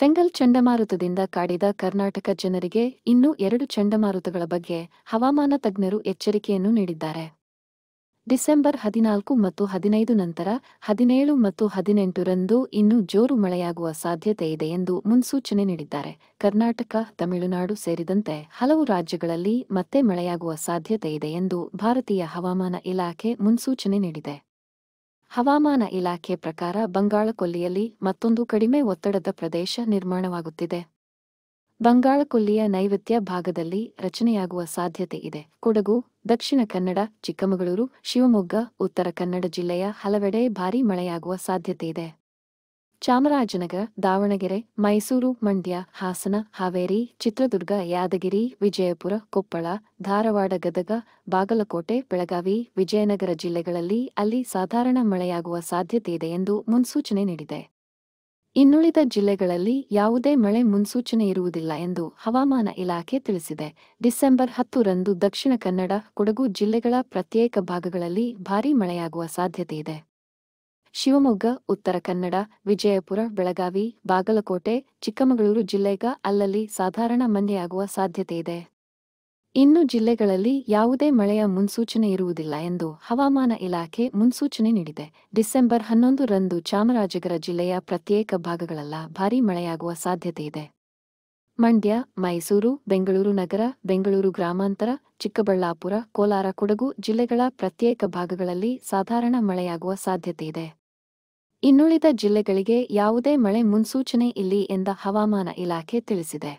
ಫೆಂಗಲ್ ಚಂಡಮಾರುತದಿಂದ ಕಾಡಿದ ಕರ್ನಾಟಕ ಜನರಿಗೆ ಇನ್ನೂ 2 ಚಂಡಮಾರುತಗಳ ಬಗ್ಗೆ ಹವಾಮಾನ ತಜ್ಞರು ಎಚ್ಚರಿಕೆಯನ್ನು ನೀಡಿದ್ದಾರೆ. ಡಿಸೆಂಬರ್ 14 ಮತ್ತು 15 ನಂತರ 17 ಮತ್ತು 18 ರಂದು ಇನ್ನೂ ಜೋರು ಮಳೆಯಾಗುವ ಸಾಧ್ಯತೆ ಇದೆ ಎಂದು ಮುನ್ಸೂಚನೆ ನೀಡಿದ್ದಾರೆ. ಕರ್ನಾಟಕ, ತಮಿಳುನಾಡು ಸೇರಿದಂತೆ ಹಲವು ರಾಜ್ಯಗಳಲ್ಲಿ ಮತ್ತೆ ಮಳೆಯಾಗುವ ಸಾಧ್ಯತೆ ಇದೆ ಎಂದು ಭಾರತೀಯ ಹವಾಮಾನ ಇಲಾಖೆ ಮುನ್ಸೂಚನೆ ನೀಡಿದೆ. ಹವಾಮಾನ ಇಲಾಖೆ ಪ್ರಕಾರ ಬಂಗಾಳಕೊಲ್ಲಿಯಲ್ಲಿ ಮತ್ತೊಂದು ಕಡಿಮೆ ಒತ್ತಡದ ಪ್ರದೇಶ ನಿರ್ಮಾಣವಾಗುತ್ತಿದೆ. ಬಂಗಾಳಕೊಲ್ಲಿಯ ನೈಋತ್ಯ ಭಾಗದಲ್ಲಿ ರಚನೆಯಾಗುವ ಸಾಧ್ಯತೆ ಇದೆ. ಕೊಡಗು, ದಕ್ಷಿಣ ಕನ್ನಡ, ಚಿಕ್ಕಮಗಳೂರು, ಶಿವಮೊಗ್ಗ, ಉತ್ತರ ಕನ್ನಡ ಜಿಲ್ಲೆಯ ಹಲವೆಡೆ ಭಾರೀ ಮಳೆಯಾಗುವ ಸಾಧ್ಯತೆಯಿದೆ. ಚಾಮರಾಜನಗರ, ದಾವಣಗೆರೆ, ಮೈಸೂರು, ಮಂಡ್ಯ, ಹಾಸನ, ಹಾವೇರಿ, ಚಿತ್ರದುರ್ಗ, ಯಾದಗಿರಿ, ವಿಜಯಪುರ, ಕೊಪ್ಪಳ, ಧಾರವಾಡ, ಗದಗ, ಬಾಗಲಕೋಟೆ, ಬೆಳಗಾವಿ, ವಿಜಯನಗರ ಜಿಲ್ಲೆಗಳಲ್ಲಿ ಅಲ್ಲಿ ಸಾಧಾರಣ ಮಳೆಯಾಗುವ ಸಾಧ್ಯತೆಯಿದೆ ಎಂದು ಮುನ್ಸೂಚನೆ ನೀಡಿದೆ. ಇನ್ನುಳಿದ ಜಿಲ್ಲೆಗಳಲ್ಲಿ ಯಾವುದೇ ಮಳೆ ಮುನ್ಸೂಚನೆ ಇರುವುದಿಲ್ಲ ಎಂದು ಹವಾಮಾನ ಇಲಾಖೆ ತಿಳಿಸಿದೆ. ಡಿಸೆಂಬರ್ 10 ರಂದು ದಕ್ಷಿಣ ಕನ್ನಡ, ಕೊಡಗು ಜಿಲ್ಲೆಗಳ ಪ್ರತ್ಯೇಕ ಭಾಗಗಳಲ್ಲಿ ಭಾರೀ ಮಳೆಯಾಗುವ ಸಾಧ್ಯತೆಯಿದೆ. ಶಿವಮೊಗ್ಗ, ಉತ್ತರ ಕನ್ನಡ, ವಿಜಯಪುರ, ಬೆಳಗಾವಿ, ಬಾಗಲಕೋಟೆ, ಚಿಕ್ಕಮಗಳೂರು ಜಿಲ್ಲೆಗ ಅಲ್ಲಲ್ಲಿ ಸಾಧಾರಣ ಮಳೆಯಾಗುವ ಸಾಧ್ಯತೆಯಿದೆ. ಇನ್ನು ಜಿಲ್ಲೆಗಳಲ್ಲಿ ಯಾವುದೇ ಮಳೆಯ ಮುನ್ಸೂಚನೆ ಇರುವುದಿಲ್ಲ ಎಂದು ಹವಾಮಾನ ಇಲಾಖೆ ಮುನ್ಸೂಚನೆ ನೀಡಿದೆ. ಡಿಸೆಂಬರ್ 11 ರಂದು ಚಾಮರಾಜನಗರ ಜಿಲ್ಲೆಯ ಪ್ರತ್ಯೇಕ ಭಾಗಗಳಲ್ಲ ಭಾರೀ ಮಳೆಯಾಗುವ ಸಾಧ್ಯತೆಯಿದೆ. ಮಂಡ್ಯ, ಮೈಸೂರು, ಬೆಂಗಳೂರು ನಗರ, ಬೆಂಗಳೂರು ಗ್ರಾಮಾಂತರ, ಚಿಕ್ಕಬಳ್ಳಾಪುರ, ಕೋಲಾರ, ಕೊಡಗು ಜಿಲ್ಲೆಗಳ ಪ್ರತ್ಯೇಕ ಭಾಗಗಳಲ್ಲಿ ಸಾಧಾರಣ ಮಳೆಯಾಗುವ ಸಾಧ್ಯತೆಯಿದೆ. ಇನ್ನುಳಿದ ಜಿಲ್ಲೆಗಳಿಗೆ ಯಾವುದೇ ಮಳೆ ಮುನ್ಸೂಚನೆ ಇಲ್ಲ ಎಂದು ಹವಾಮಾನ ಇಲಾಖೆ ತಿಳಿಸಿದೆ.